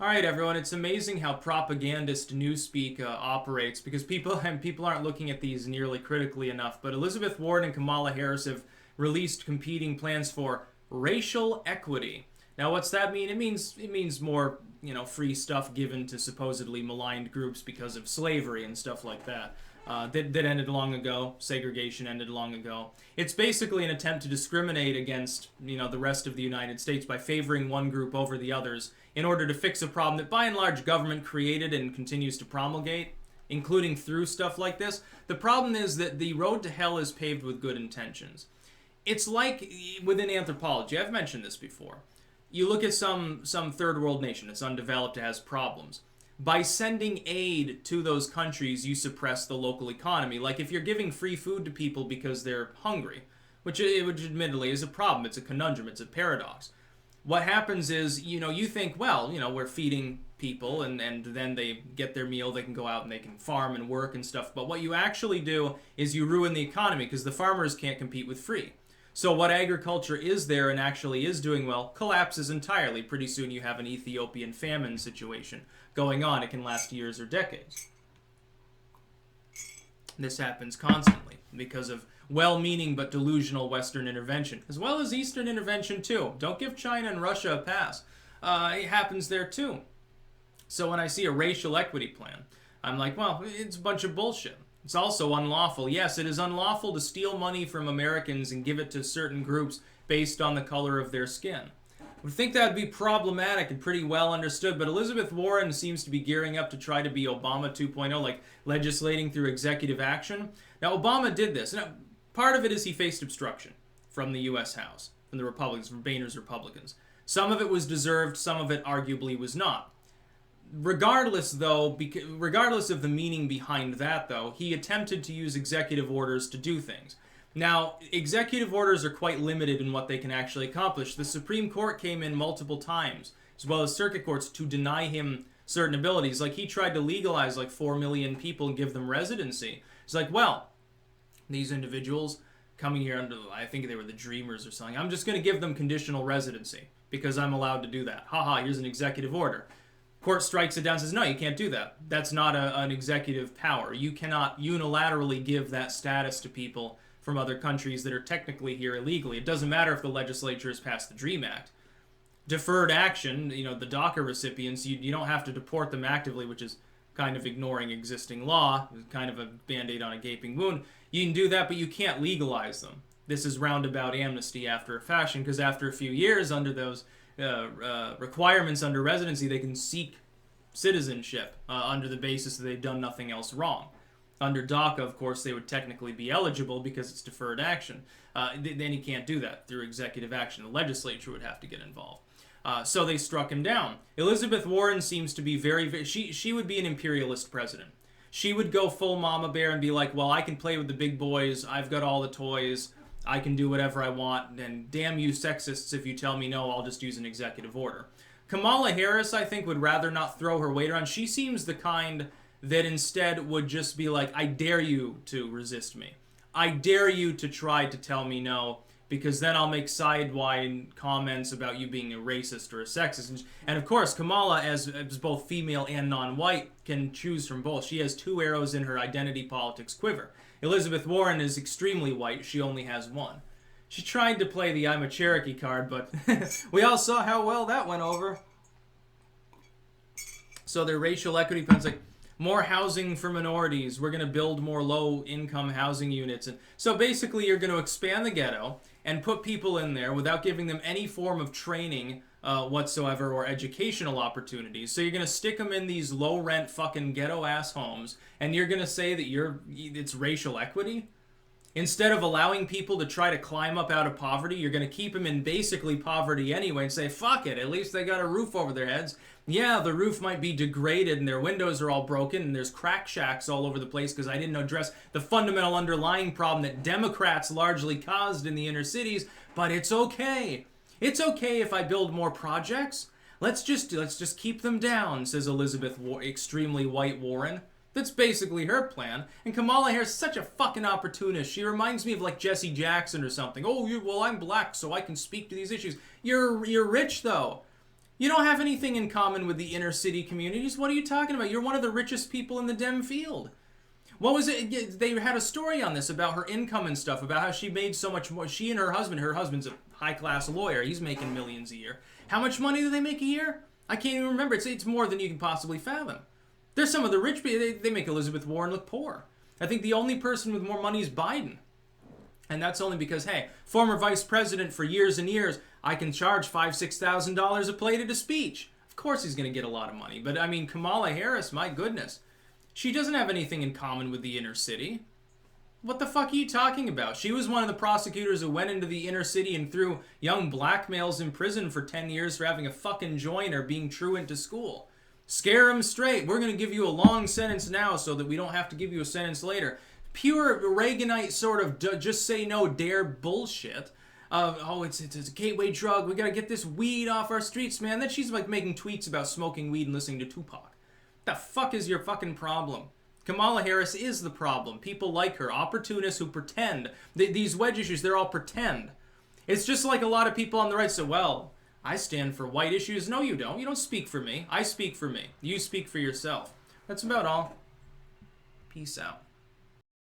All right, everyone. It's amazing how propagandist newspeak operates because people and people aren't looking at these nearly critically enough. But Elizabeth Warren and Kamala Harris have released competing plans for racial equity. Now, what's that mean? It means more, free stuff given to supposedly maligned groups because of slavery and stuff like that. That ended long ago. Segregation ended long ago. It's basically an attempt to discriminate against, the rest of the United States by favoring one group over the others in order to fix a problem that by and large government created and continues to promulgate, including through stuff like this. The problem is that the road to hell is paved with good intentions. It's like within anthropology. I've mentioned this before. You look at some third world nation. It's undeveloped. It has problems. By sending aid to those countries, you suppress the local economy. Like if you're giving free food to people because they're hungry, which admittedly is a problem. It's a conundrum. It's a paradox. What happens is, you think, well, we're feeding people and then they get their meal, they can go out and they can farm and work and stuff. But what you actually do is you ruin the economy because the farmers can't compete with free. So what agriculture is there and actually is doing well collapses entirely. Pretty soon you have an Ethiopian famine situation going on. It can last years or decades. This happens constantly because of well-meaning but delusional Western intervention, as well as Eastern intervention too. Don't give China and Russia a pass. It happens there too. So when I see a racial equity plan, I'm like, well, it's a bunch of bullshit. It's also unlawful. Yes, it is unlawful to steal money from Americans and give it to certain groups based on the color of their skin. I would think that would be problematic and pretty well understood, but Elizabeth Warren seems to be gearing up to try to be Obama 2.0, like legislating through executive action. Now, Obama did this. Now, part of it is he faced obstruction from the U.S. House, from the Republicans, from Boehner's Republicans. Some of it was deserved, some of it arguably was not. Regardless of the meaning behind that, though, he attempted to use executive orders to do things. Now, executive orders are quite limited in what they can actually accomplish. The Supreme Court came in multiple times, as well as circuit courts, to deny him certain abilities. Like, he tried to legalize like 4 million people and give them residency. It's like, well, these individuals coming here under, I think they were the Dreamers or something, I'm just going to give them conditional residency because I'm allowed to do that. Haha, here's an executive order. Court strikes it down and says, no, you can't do that. That's not an executive power. You cannot unilaterally give that status to people from other countries that are technically here illegally. It doesn't matter if the legislature has passed the DREAM Act. Deferred action, the DACA recipients, you don't have to deport them actively, which is kind of ignoring existing law, kind of a Band-Aid on a gaping wound. You can do that, but you can't legalize them. This is roundabout amnesty after a fashion, because after a few years under those requirements under residency, they can seek citizenship under the basis that they've done nothing else wrong. Under DACA, of course, they would technically be eligible because it's deferred action. Then he can't do that through executive action. The legislature would have to get involved. So they struck him down. Elizabeth Warren seems to be very she would be an imperialist president. She would go full mama bear and be like, well, I can play with the big boys. I've got all the toys. I can do whatever I want, and damn you sexists if you tell me no, I'll just use an executive order. Kamala Harris, I think, would rather not throw her weight around. She seems the kind that instead would just be like, I dare you to resist me. I dare you to try to tell me no, because then I'll make sidewise comments about you being a racist or a sexist. And of course, Kamala, as both female and non-white, can choose from both. She has 2 arrows in her identity politics quiver. Elizabeth Warren is extremely white. She only has 1. She tried to play the I'm a Cherokee card, but we all saw how well that went over. So their racial equity plans, like more housing for minorities. We're going to build more low-income housing units. And so basically you're going to expand the ghetto and put people in there without giving them any form of training whatsoever or educational opportunities. So you're going to stick them in these low-rent fucking ghetto-ass homes, and you're going to say that it's racial equity? Instead of allowing people to try to climb up out of poverty, you're going to keep them in basically poverty anyway and say, fuck it, at least they got a roof over their heads. Yeah, the roof might be degraded and their windows are all broken and there's crack shacks all over the place because I didn't address the fundamental underlying problem that Democrats largely caused in the inner cities, but it's okay. It's okay if I build more projects. Let's just keep them down, says Elizabeth extremely white Warren. That's basically her plan. And Kamala Harris is such a fucking opportunist. She reminds me of like Jesse Jackson or something. Oh, well, I'm black, so I can speak to these issues. You're rich, though. You don't have anything in common with the inner city communities. What are you talking about? You're one of the richest people in the Dem field. What was it? They had a story on this about her income and stuff, about how she made so much more. She and her husband's a high-class lawyer. He's making millions a year. How much money do they make a year? I can't even remember. It's more than you can possibly fathom. There's some of the rich people, they make Elizabeth Warren look poor. I think the only person with more money is Biden. And that's only because, hey, former vice president for years and years, I can charge $5,000, $6,000 a plate at a speech. Of course he's going to get a lot of money. But, I mean, Kamala Harris, my goodness. She doesn't have anything in common with the inner city. What the fuck are you talking about? She was one of the prosecutors who went into the inner city and threw young black males in prison for 10 years for having a fucking joint or being truant to school. Scare them straight. We're going to give you a long sentence now so that we don't have to give you a sentence later. Pure Reaganite sort of just say no dare bullshit. It's a gateway drug. We got to get this weed off our streets, man. Then she's like making tweets about smoking weed and listening to Tupac. The fuck is your fucking problem? Kamala Harris is the problem. People like her, opportunists who pretend. These wedge issues, they're all pretend. It's just like a lot of people on the right say, well, I stand for white issues. No, you don't. You don't speak for me. I speak for me. You speak for yourself. That's about all. Peace out.